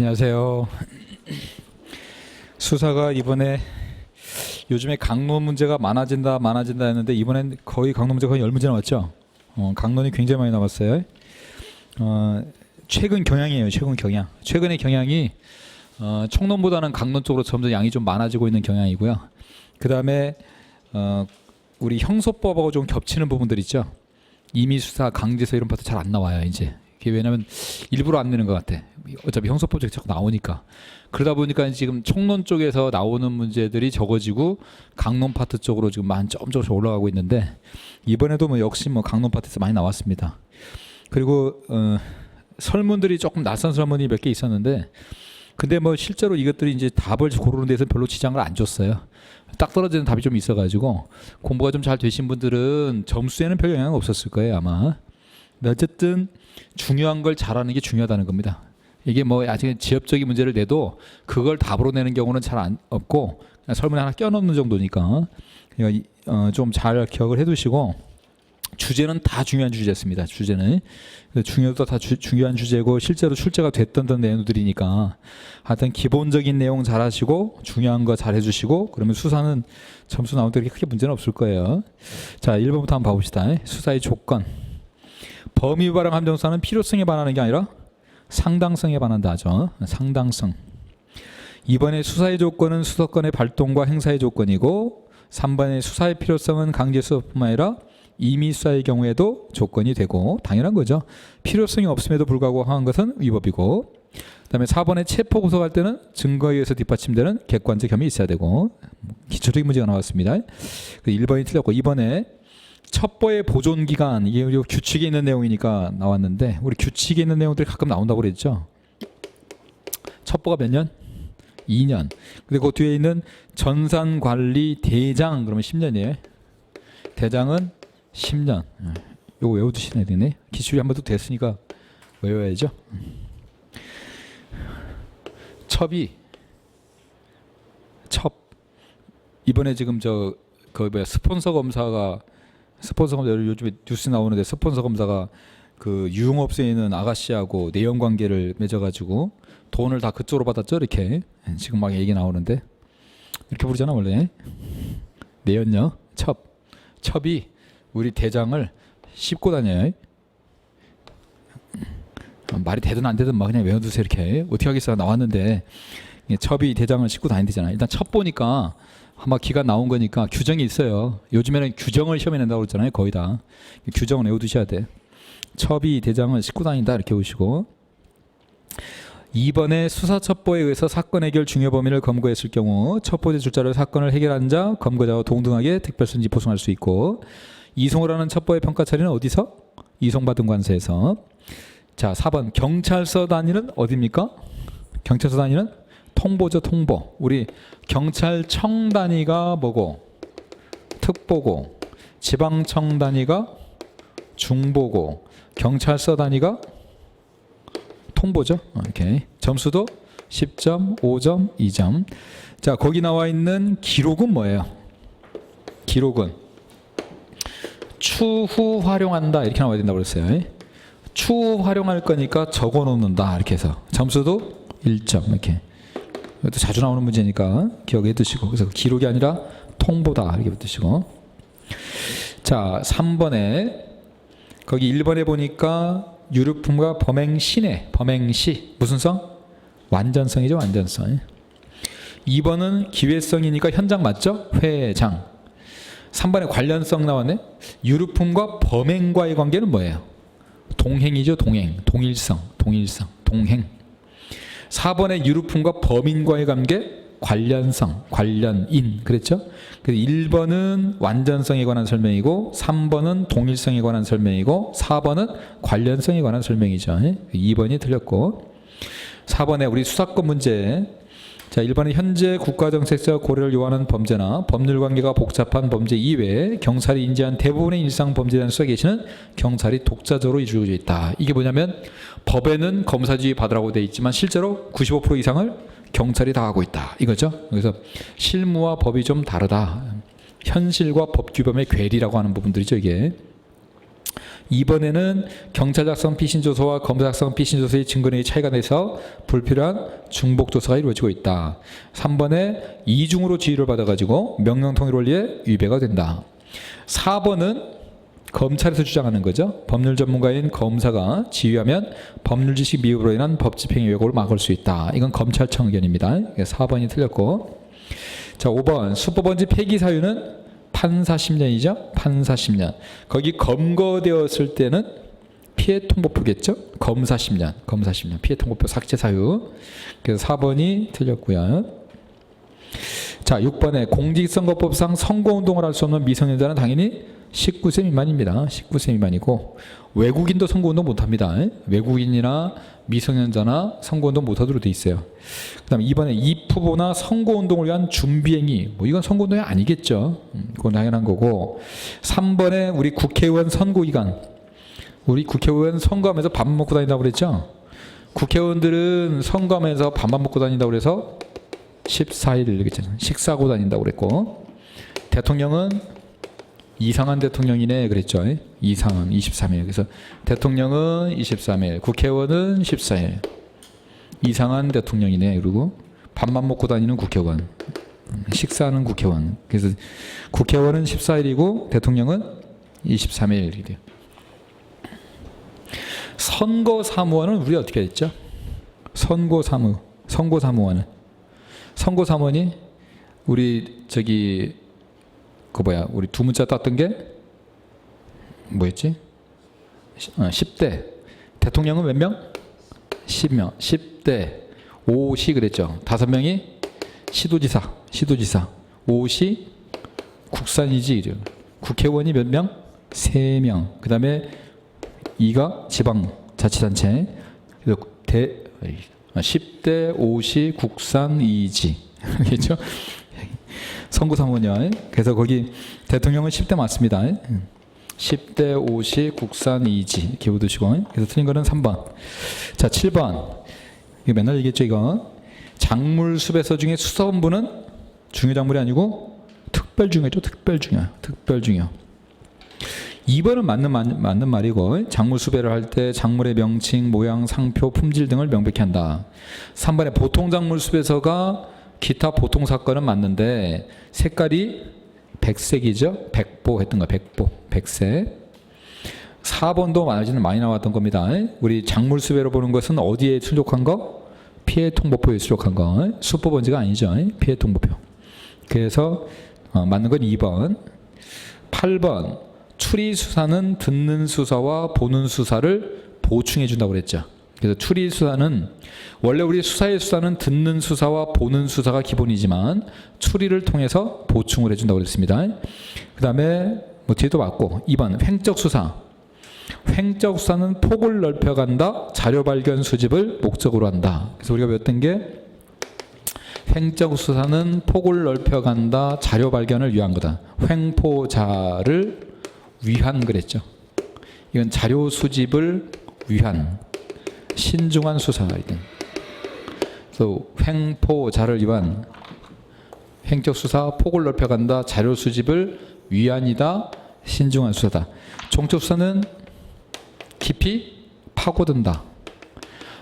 안녕하세요. 수사가 이번에 요즘에 강론 문제가 많아진다 했는데 이번엔 거의 강론 문제가 거의 10문제 나왔죠. 강론이 굉장히 많이 나왔어요. 최근 경향이에요. 최근 경향. 최근의 경향이 총론보다는 강론 쪽으로 점점 양이 좀 많아지고 있는 경향이고요. 그 다음에 우리 형소법하고 좀 겹치는 부분들 있죠. 임의수사, 강제서 이런 파트 잘 안 나와요. 이제 그게 왜냐하면 일부러 안 내는 것 같아. 어차피 형소법 자꾸 나오니까. 그러다 보니까 지금 총론 쪽에서 나오는 문제들이 적어지고 강론 파트 쪽으로 지금 조금씩 올라가고 있는데, 이번에도 역시 강론 파트에서 많이 나왔습니다. 그리고 설문들이 조금 낯선 설문이 몇 개 있었는데, 근데 실제로 이것들이 이제 답을 고르는 데서 별로 지장을 안 줬어요. 딱 떨어지는 답이 좀 있어가지고 공부가 좀 잘 되신 분들은 점수에는 별 영향 없었을 거예요, 아마. 근데 어쨌든 중요한 걸 잘하는 게 중요하다는 겁니다. 이게 아직 지엽적인 문제를 내도 그걸 답으로 내는 경우는 잘 없고 그냥 설문에 하나 껴넣는 정도니까 좀 잘 기억을 해두시고, 주제는 다 중요한 주제였습니다. 주제는 중요도 다 중요한 주제고 실제로 출제가 됐던 내용들이니까 하여튼 기본적인 내용 잘 하시고 중요한 거 잘 해주시고, 그러면 수사는 점수 나올 때 그렇게 크게 문제는 없을 거예요. 자, 1번부터 한번 봐봅시다. 수사의 조건. 범위발행 함정수사는 필요성에 반하는 게 아니라 상당성에 반한다 하죠. 상당성. 이번에 수사의 조건은 수사권의 발동과 행사의 조건이고, 3번의 수사의 필요성은 강제수사뿐만 아니라 임의수사의 경우에도 조건이 되고, 당연한 거죠. 필요성이 없음에도 불구하고 한 것은 위법이고, 그다음에 4번에 체포 구속할 때는 증거에 의해서 뒷받침되는 객관적 혐의 있어야 되고, 기초적인 문제가 나왔습니다. 1번이 틀렸고, 2번에 첩보의 보존 기간, 이게 우리 규칙에 있는 내용이니까 나왔는데, 우리 규칙에 있는 내용들이 가끔 나온다고 그랬죠. 첩보가 몇 년? 2년. 그리고 그 뒤에 있는 전산관리 대장, 그러면 10년이에요. 대장은 10년. 이거 외워두시면 되네. 기출이 한 번도 됐으니까 외워야죠. 첩이 이번에 지금 스폰서 검사 요즘에 뉴스 나오는데, 스폰서 검사가 그 유흥업소에 있는 아가씨하고 내연 관계를 맺어가지고 돈을 다 그쪽으로 받았죠. 이렇게 지금 막 얘기 나오는데, 이렇게 부르잖아 원래. 내연녀 첩이 우리 대장을 씹고 다녀요. 말이 되든 안 되든 그냥 외워두세요. 이렇게 어떻게 하겠어. 나왔는데 첩이 대장을 씹고 다닌대잖아. 일단 첩 보니까 아마 기간 나온 거니까 규정이 있어요. 요즘에는 규정을 시험에 낸다고 그러잖아요. 거의 다 규정을 외워두셔야 돼. 첩이 대장을 씹고 다닌다 이렇게 보시고, 2번에 수사첩보에 의해서 사건 해결 중요 범위를 검거했을 경우 첩보 제출자를 사건을 해결한 자, 검거자와 동등하게 특별선지 포송할 수 있고, 이송을 하는 첩보의 평가 처리는 어디서? 이송받은 관서에서. 자, 4번 경찰서 단위는 어디입니까? 경찰서 단위는 통보죠. 통보. 우리 경찰청 단위가 뭐고? 특보고, 지방청 단위가 중보고, 경찰서 단위가 통보죠. 이렇게 점수도 10점, 5점, 2점. 자, 거기 나와 있는 기록은 뭐예요? 기록은 추후 활용한다 이렇게 나와야 된다고 그랬어요. 추후 활용할 거니까 적어 놓는다 이렇게 해서 점수도 1점. 이렇게. 이것도 자주 나오는 문제니까 기억해 두시고, 그래서 기록이 아니라 통보다 이렇게 두시고. 자, 3번에 거기 1번에 보니까 유류품과 범행시네. 범행시 무슨 성? 완전성이죠. 완전성. 2번은 기회성이니까 현장 맞죠? 회장. 3번에 관련성 나왔네. 유류품과 범행과의 관계는 뭐예요? 동행이죠. 동행. 동일성. 동행. 4번에 유류품과 범인과의 관계 관련성. 관련인. 그랬죠? 그래서 1번은 완전성에 관한 설명이고, 3번은 동일성에 관한 설명이고, 4번은 관련성에 관한 설명이죠. 2번이 틀렸고, 4번에 우리 수사권 문제. 자, 1번은 현재 국가정책자 고려를 요하는 범죄나 법률관계가 복잡한 범죄 이외에 경찰이 인지한 대부분의 일상 범죄에 대한 수사 개시는 경찰이 독자적으로 이루어져 있다. 이게 뭐냐면, 법에는 검사 지휘 받으라고 되어 있지만 실제로 95% 이상을 경찰이 다 하고 있다 이거죠. 그래서 실무와 법이 좀 다르다. 현실과 법 규범의 괴리라고 하는 부분들이죠. 이게 2번에는 경찰 작성 피신 조서와 검사 작성 피신 조서의 증거력이 차이가 나서 불필요한 중복 조사가 이루어지고 있다. 3번에 이중으로 지휘를 받아가지고 명령 통일 원리에 위배가 된다. 4번은 검찰에서 주장하는 거죠. 법률 전문가인 검사가 지휘하면 법률 지식 미흡으로 인한 법 집행의 왜곡을 막을 수 있다. 이건 검찰청 의견입니다. 4번이 틀렸고, 자 5번 수법원지 폐기 사유는 판사 10년이죠. 판사 10년. 거기 검거되었을 때는 피해 통보표겠죠. 검사 10년. 검사 10년. 피해 통보표 삭제 사유. 그래서 4번이 틀렸고요. 자 6번에 공직선거법상 선거운동을 할 수 없는 미성년자는 당연히 19세 미만입니다. 19세 미만이고 외국인도 선거운동 못합니다. 외국인이나 미성년자나 선거운동 못하도록 돼 있어요. 그 다음에 2번에 입후보나 선거운동을 위한 준비행위, 뭐 이건 선거운동이 아니겠죠. 그건 당연한 거고. 3번에 우리 국회의원 선거기간, 우리 국회의원 선거하면서 밥만 먹고 다닌다고 그랬죠. 국회의원들은 선거하면서 밥만 먹고 다닌다고 그래서 14일 이렇게 식사하고 다닌다고 그랬고, 대통령은 이상한 대통령이네 그랬죠. 이상한 23일. 그래서 대통령은 23일, 국회의원은 14일. 이상한 대통령이네. 그리고 밥만 먹고 다니는 국회의원, 식사하는 국회의원. 그래서 국회의원은 14일이고 대통령은 23일이 돼요. 선거사무원은 우리가 어떻게 했죠? 선거사무원은 우리 저기 우리 두 문자 땄던 게 뭐였지? 10대. 대통령은 몇 명? 10명. 10대. 5시 그랬죠. 5명이 시도지사. 5시 국산이지. 국회의원이 몇 명? 3명. 그 다음에 2가 지방자치단체. 10대 5시 국산이지. 알겠죠? 선거사무원이요. 그래서 거기 대통령은 10대 맞습니다. 10대 5시 국산이지 이렇게 외우시고. 그래서 틀린 거는 3번. 자 7번. 이거 맨날 얘기했죠. 이거 작물수배서 중에 수사본부는 중요작물이 아니고 특별중요죠. 특별중요. 2번은 맞는 말이고, 작물수배를 할 때 작물의 명칭, 모양, 상표, 품질 등을 명백히 한다. 3번에 보통작물수배서가 기타 보통사건은 맞는데 색깔이 백색이죠. 백보 했던 거. 백색. 4번도 많이 나왔던 겁니다. 우리 작물수배로 보는 것은 어디에 출력한 거? 피해통보표에 출력한 거. 수법원지가 아니죠. 피해통보표. 그래서 맞는 건 2번. 8번 추리수사는 듣는 수사와 보는 수사를 보충해 준다고 그랬죠. 그래서 추리수사는 원래 우리 수사의 수사는 듣는 수사와 보는 수사가 기본이지만 추리를 통해서 보충을 해준다고 그랬습니다. 그 다음에 뭐 뒤에도 맞고. 2번 횡적수사. 횡적수사는 폭을 넓혀간다. 자료 발견 수집을 목적으로 한다. 그래서 우리가 배웠던 게 횡적수사는 폭을 넓혀간다. 자료 발견을 위한 거다. 횡포자를 위한 그랬죠. 이건 자료 수집을 위한 신중한 수사이든. 그래서 횡포자를 위한 횡적수사 폭을 넓혀간다. 자료 수집을 위한이다. 신중한 수사다. 종적수사는 깊이 파고든다.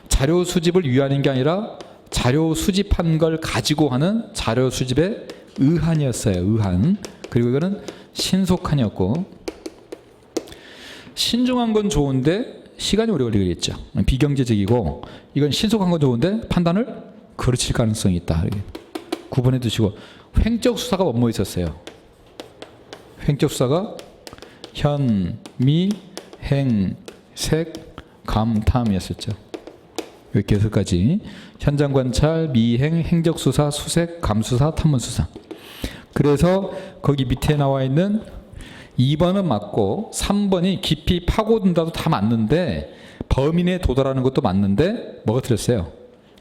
자료 수집을 위하는 게 아니라 자료 수집한 걸 가지고 하는 자료 수집의 의한이었어요. 의한. 그리고 이거는 신속한이었고. 신중한 건 좋은데 시간이 오래 걸리겠죠. 비경제적이고, 이건 신속한 건 좋은데 판단을 거르칠 가능성이 있다. 구분해 두시고. 횡적수사가 뭐뭐 있었어요? 횡적수사가 현, 미, 행, 색, 감, 탐이었었죠. 이렇게 6가지. 현장 관찰, 미행, 행적수사, 수색, 감수사, 탐문수사. 그래서 거기 밑에 나와 있는 2번은 맞고 3번이 깊이 파고든다도 다 맞는데 범인에 도달하는 것도 맞는데 뭐가 틀렸어요?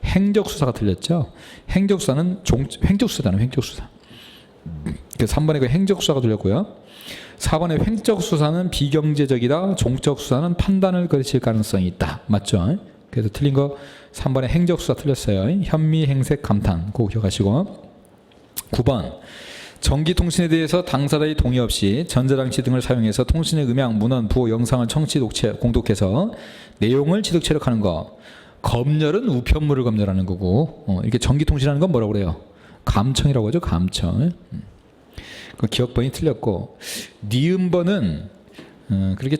행적수사가 틀렸죠. 행적수사는 횡적수사는 횡적수사. 그래서 3번에 그 행적수사가 틀렸고요. 4번에 횡적수사는 비경제적이다. 종적수사는 판단을 거칠 가능성이 있다. 맞죠? 그래서 틀린 거 3번에 행적수사 틀렸어요. 현미, 행색, 감탄. 그거 기억하시고. 9번 전기통신에 대해서 당사자의 동의 없이 전자장치 등을 사용해서 통신의 음향, 문헌, 부호, 영상을 청취, 독채, 공독해서 내용을 지득 체력하는 거. 검열은 우편물을 검열하는 거고, 이렇게 전기통신하는 건 뭐라고 그래요? 감청이라고 하죠. 감청. 그 기억번이 틀렸고, 니은번은 그렇게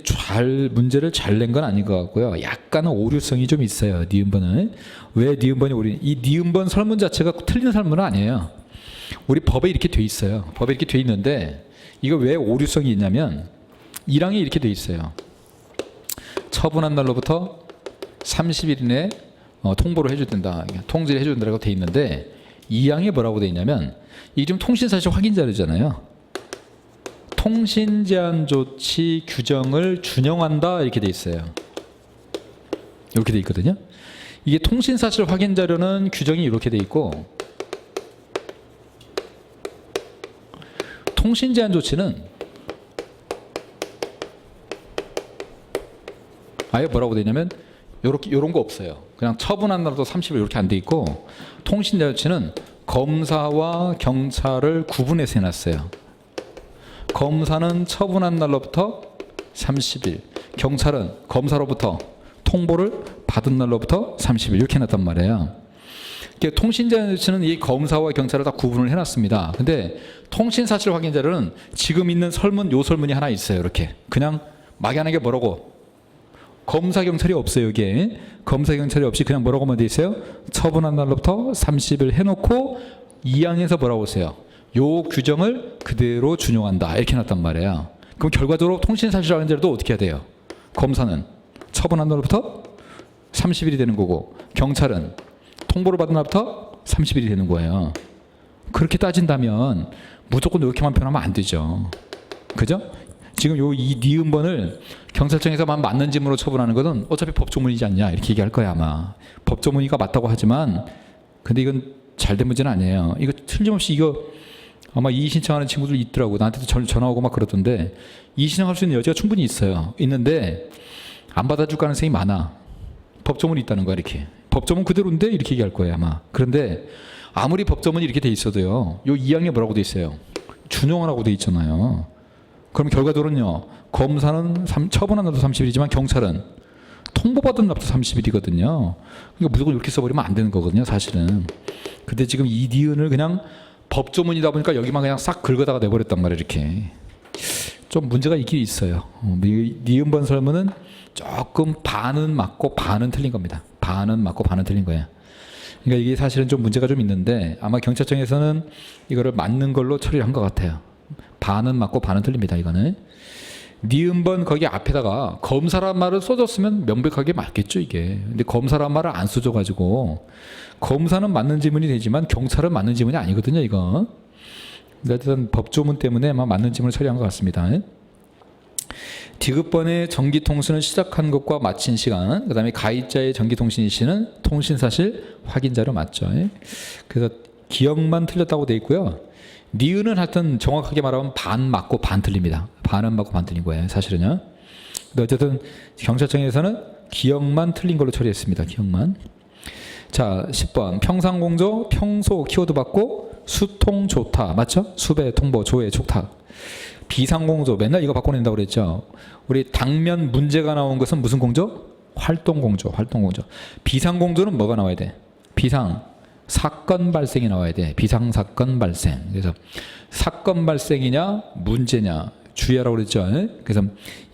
문제를 잘 낸 건 아닌 것 같고요. 약간은 오류성이 좀 있어요. 니은번은. 왜 니은번이 이 니은번 설문 자체가 틀린 설문은 아니에요. 우리 법에 이렇게 돼 있어요. 법에 이렇게 돼 있는데 이거 왜 오류성이 있냐면 1항에 이렇게 돼 있어요. 처분한 날로부터 30일 이내에 통보를 해줘야 된다. 통지를 해줘야 된다고 돼 있는데 2항에 뭐라고 돼 있냐면 이게 좀 통신사실 확인 자료잖아요. 통신 제한 조치 규정을 준용한다 이렇게 돼 있어요. 이렇게 돼 있거든요. 이게 통신 사실 확인 자료는 규정이 이렇게 돼 있고 통신 제한 조치는 아예 뭐라고 돼 있냐면 요런 거 없어요. 그냥 처분한 날도 30일 이렇게 안 돼 있고 통신 제한 조치는 검사와 경찰을 구분해서 해놨어요. 검사는 처분한 날로부터 30일, 경찰은 검사로부터 통보를 받은 날로부터 30일 이렇게 해놨단 말이에요. 통신자는 이 검사와 경찰을 다 구분을 해놨습니다. 근데 통신사실 확인 자료는 지금 있는 설문, 요 설문이 하나 있어요. 이렇게 그냥 막연하게 뭐라고 검사 경찰이 없어요. 여기에 검사 경찰이 없이 그냥 뭐라고만 돼 있어요. 처분한 날로부터 30일 해놓고 2항에서 뭐라고 했어요. 요 규정을 그대로 준용한다 이렇게 해놨단 말이에요. 그럼 결과적으로 통신사실 확인 자료도 어떻게 해야 돼요? 검사는 처분한 날로부터 30일이 되는 거고 경찰은 통보를 받은 날부터 30일이 되는 거예요. 그렇게 따진다면 무조건 이렇게만 표현하면 안 되죠. 그죠? 지금 이 니은번을 경찰청에서만 맞는 짐으로 처분하는 것은 어차피 법조문이지 않냐 이렇게 얘기할 거야 아마. 법조문이가 맞다고 하지만 근데 이건 잘된 문제는 아니에요. 이거 틀림없이 이거 아마 이의 신청하는 친구들 있더라고. 나한테도 전화 오고 막 그러던데 이의 신청할 수 있는 여지가 충분히 있어요. 있는데 안 받아줄 가능성이 많아. 법조문이 있다는 거야 이렇게. 법조문 그대로인데 이렇게 얘기할 거예요 아마. 그런데 아무리 법조문이 이렇게 돼 있어도요. 요 2항에 뭐라고 돼 있어요? 준용하라고 돼 있잖아요. 그럼 결과적으로는요. 검사는 처분한 날도 30일이지만 경찰은 통보받은 날부터 30일이거든요. 그러니까 무조건 이렇게 써버리면 안 되는 거거든요 사실은. 근데 지금 이 니은을 그냥 법조문이다 보니까 여기만 그냥 싹 긁어다가 내버렸단 말이에요 이렇게. 좀 문제가 있긴 있어요. 니은번 설문은 조금 반은 맞고 반은 틀린 겁니다. 반은 맞고 반은 틀린 거예요. 그러니까 이게 사실은 좀 문제가 좀 있는데 아마 경찰청에서는 이거를 맞는 걸로 처리를 한 것 같아요. 반은 맞고 반은 틀립니다. 이거는 니은번 거기 앞에다가 검사란 말을 써줬으면 명백하게 맞겠죠 이게. 근데 검사란 말을 안 써줘가지고 검사는 맞는 지문이 되지만 경찰은 맞는 지문이 아니거든요 이거. 어쨌든 법조문 때문에 아마 맞는 지문을 처리한 것 같습니다. 디귿번의 전기통신을 시작한 것과 마친 시간, 그 다음에 가입자의 전기통신 시는 통신사실 확인자료 맞죠. 그래서 기억만 틀렸다고 돼 있고요. 니은은 하여튼 정확하게 말하면 반 맞고 반 틀립니다. 반은 맞고 반 틀린 거예요 사실은요. 근데 어쨌든 경찰청에서는 기억만 틀린 걸로 처리했습니다. 기억만. 자 10번 평상공조 평소 키워드 받고 수통 좋다 맞죠? 수배 통보 조회 촉탁. 비상공조 맨날 이거 바꿔낸다고 그랬죠. 우리 당면 문제가 나온 것은 무슨 공조? 활동공조. 활동공조. 비상공조는 뭐가 나와야 돼? 비상 사건 발생이 나와야 돼. 비상 사건 발생. 그래서 사건 발생이냐 문제냐 주의하라고 그랬죠. 그래서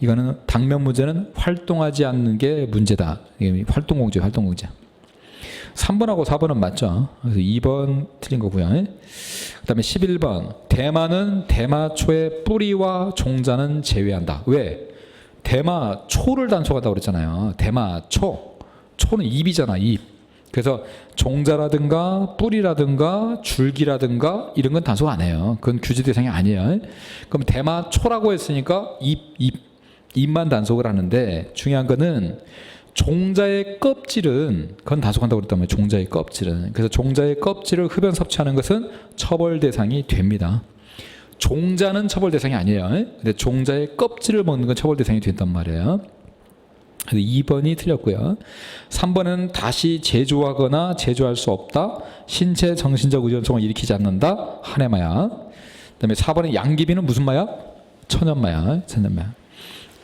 이거는 당면 문제는 활동하지 않는 게 문제다. 이게 활동공조. 활동공조. 3번하고 4번은 맞죠. 그래서 2번 틀린 거고요. 그 다음에 11번 대마는 대마초의 뿌리와 종자는 제외한다. 왜? 대마초를 단속한다고 그랬잖아요. 대마초. 초는 잎이잖아. 잎. 그래서 종자라든가 뿌리라든가 줄기라든가 이런 건 단속 안 해요. 그건 규제 대상이 아니에요. 그럼 대마초라고 했으니까 잎만 단속을 하는데 중요한 거는 종자의 껍질은 그건 단속한다고 그랬단 말이에요. 종자의 껍질은. 그래서 종자의 껍질을 흡연 섭취하는 것은 처벌 대상이 됩니다. 종자는 처벌 대상이 아니에요. 근데 종자의 껍질을 먹는 건 처벌 대상이 된단 말이에요. 그래서 2번이 틀렸고요. 3번은 다시 제조하거나 제조할 수 없다. 신체 정신적 의존성을 일으키지 않는다. 한해마야. 그다음에 4번에 양귀비는 무슨 마약? 천연마약. 천연마약.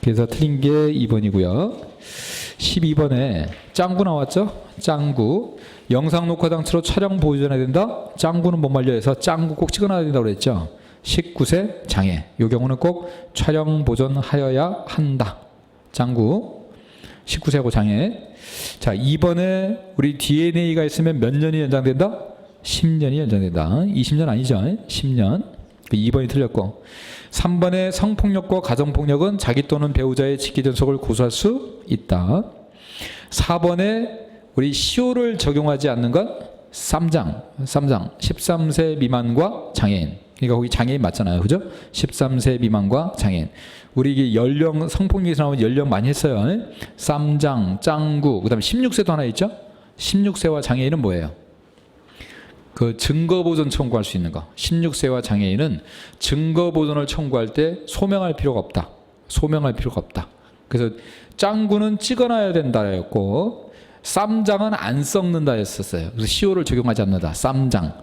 그래서 틀린 게 2번이고요. 12번에 짱구 나왔죠? 짱구. 영상 녹화 당시로 촬영 보여줘야 된다. 짱구는 못 말려해서 짱구 꼭 찍어놔야 된다고 그랬죠. 19세 장애. 이 경우는 꼭 촬영 보존하여야 한다. 짱구. 19세하고 장애. 자, 2번에 우리 DNA가 있으면 몇 년이 연장된다? 10년이 연장된다. 20년 아니죠? 10년. 2번이 틀렸고. 3번에 성폭력과 가정폭력은 자기 또는 배우자의 직계전속을 고소할 수 있다. 4번에 우리 시효를 적용하지 않는 건 쌈장. 13세 미만과 장애인. 그러니까 거기 장애인 맞잖아요. 그죠? 13세 미만과 장애인. 우리 이게 연령, 성폭력에서 나오면 연령 많이 했어요. 쌈장, 짱구, 그 다음에 16세도 하나 있죠? 16세와 장애인은 뭐예요? 그 증거보존 청구할 수 있는 거. 16세와 장애인은 증거보존을 청구할 때 소명할 필요가 없다. 소명할 필요가 없다. 그래서 짱구는 찍어놔야 된다였고 쌈장은 안 썩는다 했었어요. 그래서 시효를 적용하지 않는다. 쌈장.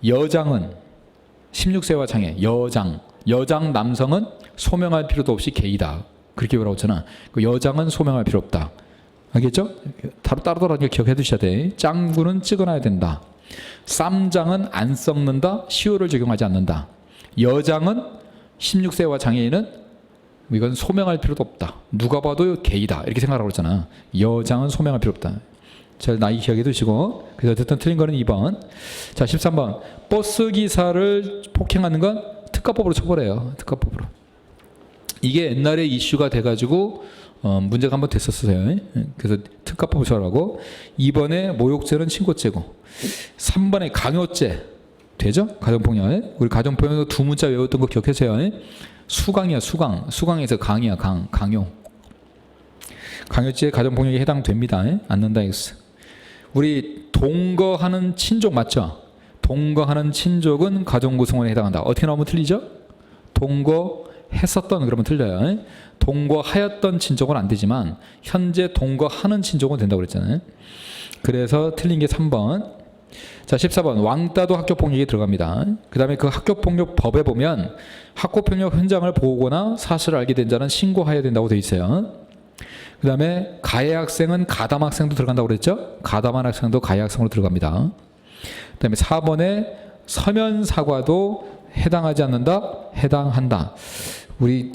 여장은 16세와 장애. 여장 남성은 소명할 필요도 없이 게이다. 그렇게 뭐라고 했잖아. 그 여장은 소명할 필요 없다. 알겠죠? 따로따로 기억해 두셔야 돼. 짱구는 찍어놔야 된다. 쌈장은 안 썩는다. 시효를 적용하지 않는다. 여장은 16세와 장애인은 이건 소명할 필요도 없다. 누가 봐도 게이다. 이렇게 생각하고 있잖아. 여장은 소명할 필요 없다. 잘 나이 기억해 두시고. 그래서 어쨌든 틀린 거는 2번. 자, 13번. 버스 기사를 폭행하는 건 특가법으로 처벌해요. 특가법으로. 이게 옛날에 이슈가 돼가지고 문제가 한번 됐었어요. 그래서 특가법으로 처벌하고. 2번에 모욕죄는 친고죄고. 3번에 강요죄 되죠? 가정폭력. 우리 가정폭력 두 문자 외웠던 거 기억하세요. 수강이야, 수강. 수강에서 강이야, 강요. 강요죄 가정폭력에 해당됩니다. 않는다 이거스. 우리 동거하는 친족 맞죠? 동거하는 친족은 가정구성원에 해당한다. 어떻게 나오면 틀리죠? 동거했었던 그러면 틀려요. 동거하였던 친족은 안 되지만 현재 동거하는 친족은 된다고 그랬잖아요. 그래서 틀린 게 3번. 자, 14번. 왕따도 학교폭력에 들어갑니다. 그 다음에 그 학교폭력법에 보면 학교폭력 현장을 보거나 사실을 알게 된 자는 신고해야 된다고 되어 있어요. 그 다음에 가해 학생은 가담 학생도 들어간다고 그랬죠? 가담한 학생도 가해 학생으로 들어갑니다. 그 다음에 4번에 서면 사과도 해당하지 않는다? 해당한다. 우리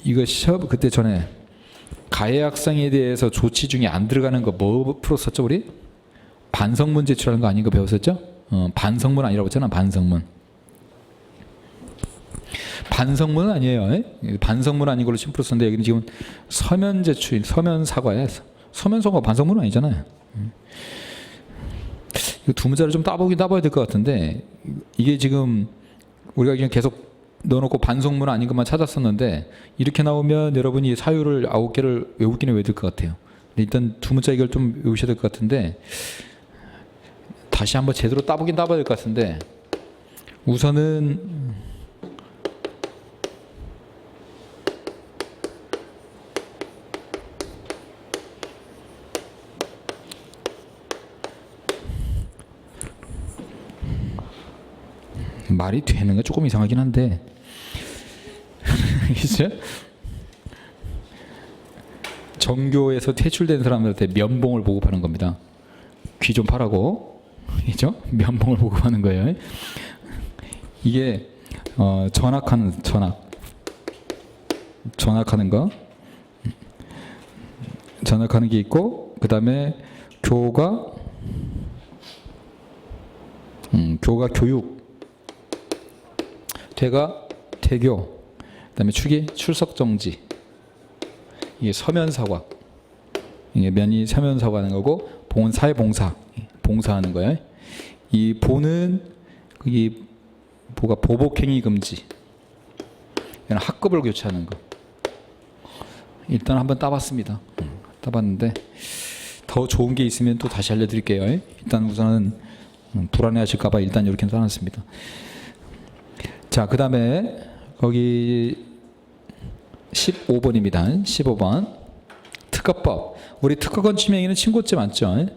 이거 시험 그때 전에 가해 학생에 대해서 조치 중에 안 들어가는 거 뭐 풀었었죠 우리? 반성문 제출하는 거 아닌 거 배웠었죠? 반성문 아니라고 했잖아. 반성문. 반성문은 아니에요. 반성문 아닌 걸로 심플 썼는데 여기는 지금 서면 제출, 서면 사과야. 서면 사과 반성문은 아니잖아요. 이 두 문자를 좀 따봐야 될 것 같은데 이게 지금 우리가 그냥 계속 넣어놓고 반성문 아닌 것만 찾았었는데 이렇게 나오면 여러분이 사유를 9개를 외우기는 외울 것 같아요. 일단 두 문자 이걸 좀 외우셔야 될 것 같은데 다시 한번 제대로 따봐야 될 것 같은데 우선은 말이 되는 게 조금 이상하긴 한데 있어요? 정교에서 퇴출된 사람들한테 면봉을 보급하는 겁니다. 귀 좀 파라고. 그죠? 면봉을 보급하는 거예요. 이게 전학하는 거. 전학하는 게 있고 그 다음에 교가 교육 퇴가 퇴교 그다음에 축이 출석 정지 이게 서면 사과 이게 면이 서면 사과하는 거고 봉은 사회 봉사하는 거예요. 이 보는 이 보가 보복행위 금지 이건 학급을 교체하는 거 일단 한번 따봤습니다. 따봤는데 더 좋은 게 있으면 또 다시 알려드릴게요. 일단 우선은 불안해하실까봐 일단 이렇게 써놨습니다. 자, 그 다음에 거기 15번입니다. 15번 특허법. 우리 특허권 침해행위는 친고죄 맞죠?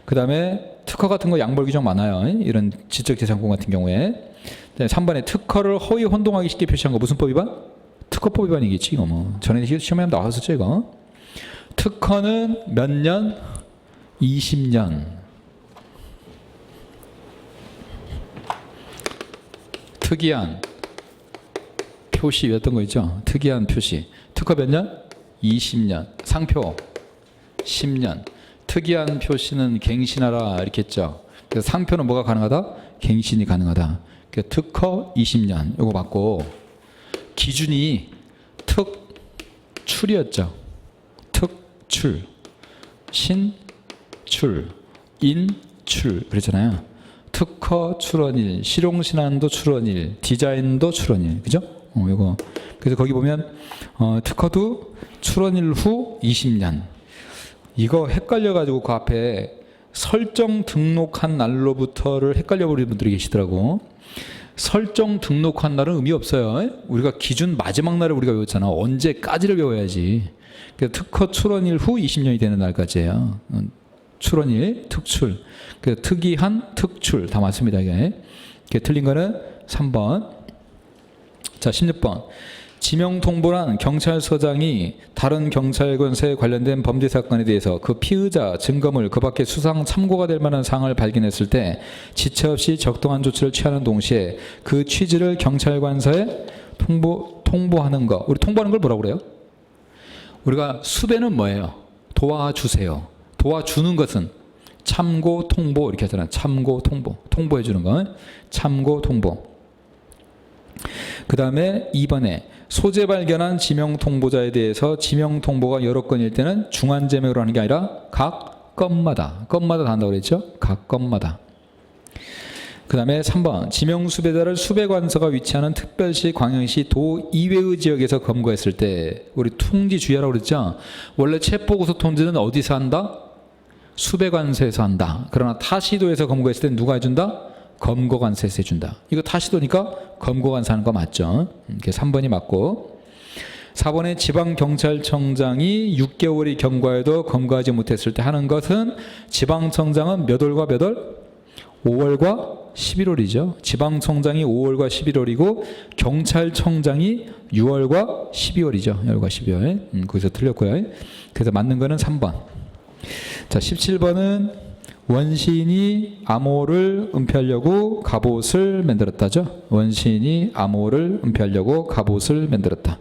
그 다음에 특허 같은 거 양벌 규정 많아요. 이런 지적재산권 같은 경우에. 3번에 특허를 허위 혼동하기 쉽게 표시한 거 무슨 법 위반? 특허법 위반이겠지 이거 뭐. 전에 시험에 나왔었죠 이거. 특허는 몇 년? 20년. 특이한 표시 어떤 거 있죠? 특이한 표시. 특허 몇 년? 20년. 상표 10년. 특이한 표시는 갱신하라 이렇게 했죠. 그래서 상표는 뭐가 가능하다? 갱신이 가능하다. 그러니까 특허 20년 요거 맞고, 기준이 특출이었죠. 특출, 신출, 인출 그랬잖아요. 특허 출원일, 실용신안도 출원일, 디자인도 출원일, 그죠? 요거. 그래서 거기 보면 특허도 출원일 후 20년. 이거 헷갈려가지고 그 앞에 설정 등록한 날로부터를 헷갈려버리는 분들이 계시더라고. 설정 등록한 날은 의미 없어요. 우리가 기준 마지막 날을 우리가 외웠잖아. 언제까지를 외워야지. 그래서 특허 출원일 후 20년이 되는 날까지예요. 출원일, 특출. 그래서 특이한, 특출 다 맞습니다. 이게 틀린 거는 3번. 자, 16번. 지명통보란 경찰서장이 다른 경찰권서에 관련된 범죄 사건에 대해서 그 피의자, 증거물, 그 밖에 수상 참고가 될 만한 사항을 발견했을 때 지체 없이 적당한 조치를 취하는 동시에 그 취지를 경찰관서에 통보하는 거. 우리 통보하는 걸 뭐라고 그래요? 우리가 수배는 뭐예요? 도와주세요. 도와주는 것은 참고, 통보 이렇게 하잖아요. 참고, 통보. 통보해 주는 거. 참고, 통보. 그 다음에 2번에 소재 발견한 지명통보자에 대해서 지명통보가 여러 건일 때는 중한제명으로 하는 게 아니라 각 건마다. 건마다 다 한다고 그랬죠? 각 건마다. 그 다음에 3번 지명수배자를 수배관서가 위치하는 특별시, 광역시, 도 이외의 지역에서 검거했을 때 우리 통지 주의하라고 그랬죠? 원래 체포고소 통지는 어디서 한다? 수배관서에서 한다. 그러나 타시도에서 검거했을 때 누가 해준다? 검거관서에서 해준다. 이거 타시도니까 검거관서 하는 거 맞죠? 이게 3번이 맞고, 4번에 지방경찰청장이 6개월이 경과해도 검거하지 못했을 때 하는 것은, 지방청장은 몇 월과 몇 월? 5월과 11월이죠. 지방청장이 5월과 11월이고 경찰청장이 6월과 12월이죠. 6월과 12월. 거기서 틀렸고요. 그래서 맞는 거는 3번. 자, 17번은 원시인이 암호를 은폐하려고 갑옷을 만들었다죠. 원시인이 암호를 은폐하려고 갑옷을 만들었다.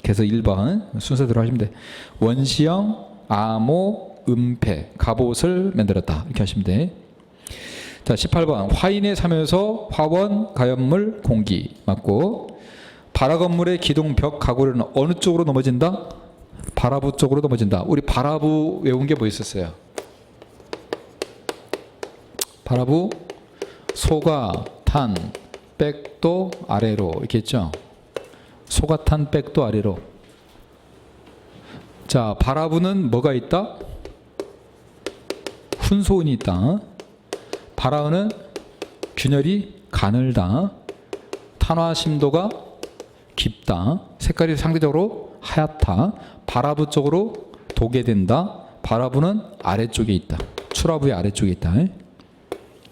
그래서 1번 순서대로 하시면 돼. 원시형 암호 은폐 갑옷을 만들었다. 이렇게 하시면 돼. 자, 18번 화인의 사면서 화원 가연물 공기 맞고, 발화 건물의 기둥 벽 가구는 어느 쪽으로 넘어진다? 발화부 쪽으로 넘어진다. 우리 발화부 외운 게 뭐 있었어요? 발화부 소가 탄 백도 아래로 이렇게 했죠. 소가 탄 백도 아래로. 자, 발화부는 뭐가 있다? 훈소은이 있다. 발화은은 균열이 가늘다. 탄화 심도가 깊다. 색깔이 상대적으로 하얗다. 발화부 쪽으로 도게 된다. 발화부는 아래쪽에 있다. 출화부의 아래쪽에 있다.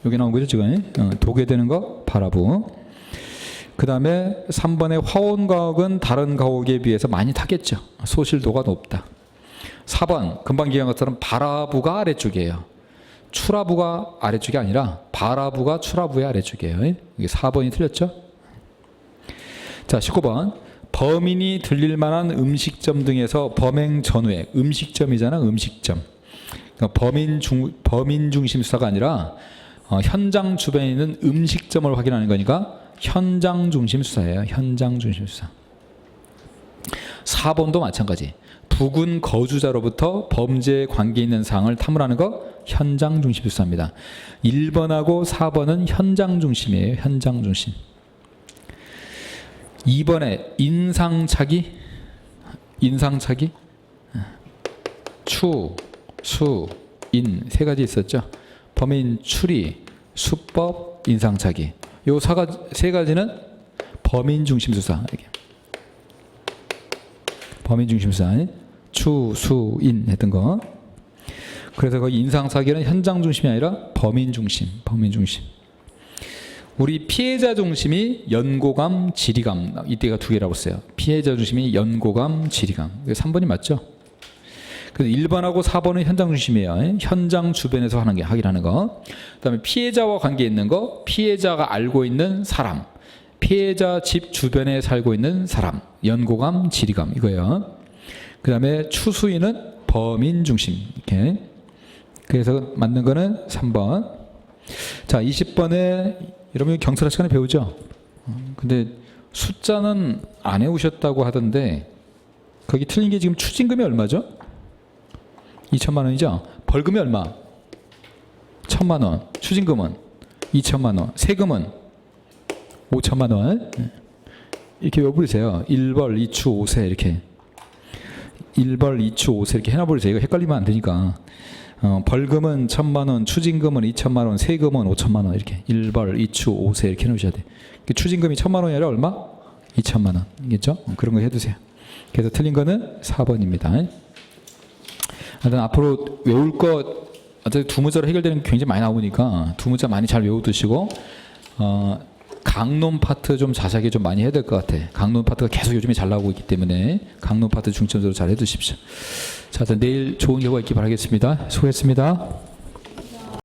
여기 나온 거죠 지금. 도게 되는 거 발화부. 그 다음에 3번의 화원가옥은 다른 가옥에 비해서 많이 타겠죠. 소실도가 높다. 4번 금방 기억한 것처럼 발화부가 아래쪽이에요. 출하부가 아래쪽이 아니라 발화부가 출하부의 아래쪽이에요. 이게 4번이 틀렸죠? 자, 19번 범인이 들릴 만한 음식점 등에서 범행 전후에, 음식점이잖아. 음식점. 그러니까 범인 중심 수사가 아니라 현장 주변에 있는 음식점을 확인하는 거니까 현장 중심 수사예요. 현장 중심 수사. 4번도 마찬가지. 부근 거주자로부터 범죄에 관계 있는 사항을 탐문하는 거 현장 중심 수사입니다. 1번하고 4번은 현장 중심이에요. 현장 중심. 2번에 인상착의, 인상착의, 추, 수, 인 세 가지 있었죠. 범인 추리, 수법, 인상착의. 요 세 가지는 범인 중심 수사. 범인 중심 수사. 추, 수, 인 했던 거. 그래서 거기 인상 사기는 현장 중심이 아니라 범인 중심. 우리 피해자 중심이 연고감, 지리감. 이때가 두 개라고 써요. 피해자 중심이 연고감, 지리감. 3번이 맞죠? 그래서 1번하고 4번은 현장 중심이에요. 현장 주변에서 하는 거. 그다음에 피해자와 관계 있는 거, 피해자가 알고 있는 사람, 피해자 집 주변에 살고 있는 사람, 연고감, 지리감 이거예요. 그다음에 추수인은 범인 중심. 이렇게. 그래서 맞는 거는 3번. 자, 20번에 여러분 경찰학 시간에 배우죠? 근데 숫자는 안 외우셨다고 하던데 거기 틀린 게 지금 추징금이 얼마죠? 2천만 원이죠? 벌금이 얼마? 1,000만 원. 추징금은 2천만 원. 세금은 5천만 원. 이렇게 외워버리세요. 1벌 2추 5세 이렇게. 1벌 2추 5세 이렇게 해놔버리세요. 이거 헷갈리면 안 되니까. 벌금은 1,000만 원, 추징금은 2천만 원, 세금은 5천만 원 이렇게 1벌 2추 5세 이렇게 해놓으셔야 돼. 추징금이 1,000만 원이 아니라 얼마? 2천만 원. 이겠죠? 그런 거 해두세요. 그래서 틀린 거는 4번입니다. 하여튼 앞으로 외울 거 어차피 두 문자로 해결되는 게 굉장히 많이 나오니까 두 문자 많이 잘 외워두시고 강론 파트 좀 자세하게 좀 많이 해야 될 것 같아. 강론 파트가 계속 요즘에 잘 나오고 있기 때문에 강론 파트 중점적으로 잘 해두십시오. 자, 내일 좋은 결과 있기 바라겠습니다. 수고했습니다.